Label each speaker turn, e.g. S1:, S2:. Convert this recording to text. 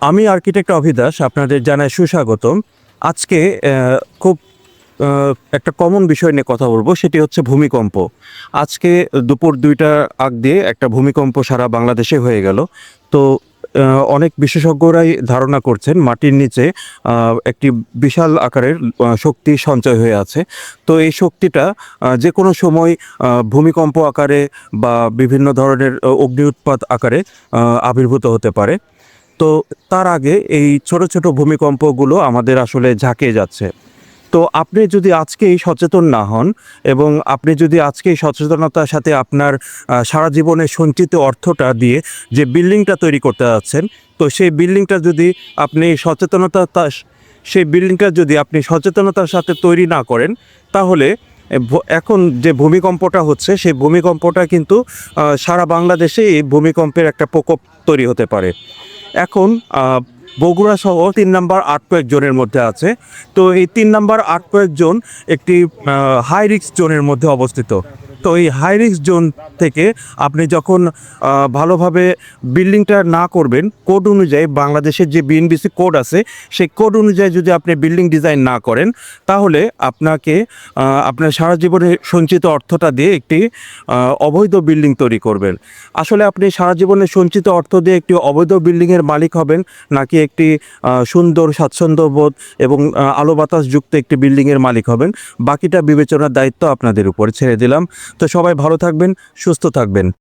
S1: আমি আর্কিটেক্ট অভিদাস আপনাদের জানাই সুস্বাগতম। আজকে খুব একটা কমন বিষয় নিয়ে কথা বলবো, সেটি হচ্ছে ভূমিকম্প। আজকে দুপুর ২টার আগ দিয়ে একটা ভূমিকম্প সারা বাংলাদেশে হয়ে গেল। তো অনেক বিশেষজ্ঞরাই ধারণা করছেন মাটির নিচে একটি বিশাল আকারের শক্তি সঞ্চয় হয়ে আছে। তো এই শক্তিটা যে কোনো সময় ভূমিকম্প আকারে বা বিভিন্ন ধরনের অগ্নি উৎপাত আকারে আবির্ভূত হতে পারে। তো তার আগে এই ছোট ছোট ভূমিকম্পগুলো আমাদের আসলে ঝাঁকিয়ে যাচ্ছে। তো আপনি যদি আজকেই সচেতন না হন এবং আপনি যদি আজকেই সচেতনতার সাথে আপনার সারা জীবনের সঞ্চিত অর্থটা দিয়ে যে বিল্ডিংটা তৈরি করতে যাচ্ছেন, তো সেই বিল্ডিংটা যদি আপনি সেই বিল্ডিংটা যদি আপনি সচেতনতার সাথে তৈরি না করেন, তাহলে এখন যে ভূমিকম্পটা হচ্ছে সেই ভূমিকম্পটা কিন্তু সারা বাংলাদেশে এই ভূমিকম্পের একটা প্রকোপ তৈরি হতে পারে। এখন বগুড়া সহ ৩ নাম্বার আর্থকোয়েক জোনের মধ্যে আছে। তো এই ৩ নাম্বার আর্থকোয়েক জোন একটি হাই রিস্ক জোনের মধ্যে অবস্থিত। তো এই হাই রিস্ক জোন থেকে আপনি যখন ভালোভাবে বিল্ডিংটা না করবেন, কোড অনুযায়ী বাংলাদেশের যে বিএনবিসি কোড আছে সেই কোড অনুযায়ী যদি আপনি বিল্ডিং ডিজাইন না করেন, তাহলে আপনাকে আপনার সারা জীবনের সঞ্চিত অর্থটা দিয়ে একটি অবৈধ বিল্ডিং তৈরি করবেন। আসলে আপনি সারা জীবনের সঞ্চিত অর্থ দিয়ে একটি অবৈধ বিল্ডিংয়ের মালিক হবেন, নাকি একটি সুন্দর স্বাচ্ছন্দ্যবোধ এবং আলো বাতাস যুক্ত একটি বিল্ডিংয়ের মালিক হবেন, বাকিটা বিবেচনার দায়িত্ব আপনাদের উপর ছেড়ে দিলাম। তো সবাই ভালো থাকবেন, সুস্থ থাকবেন।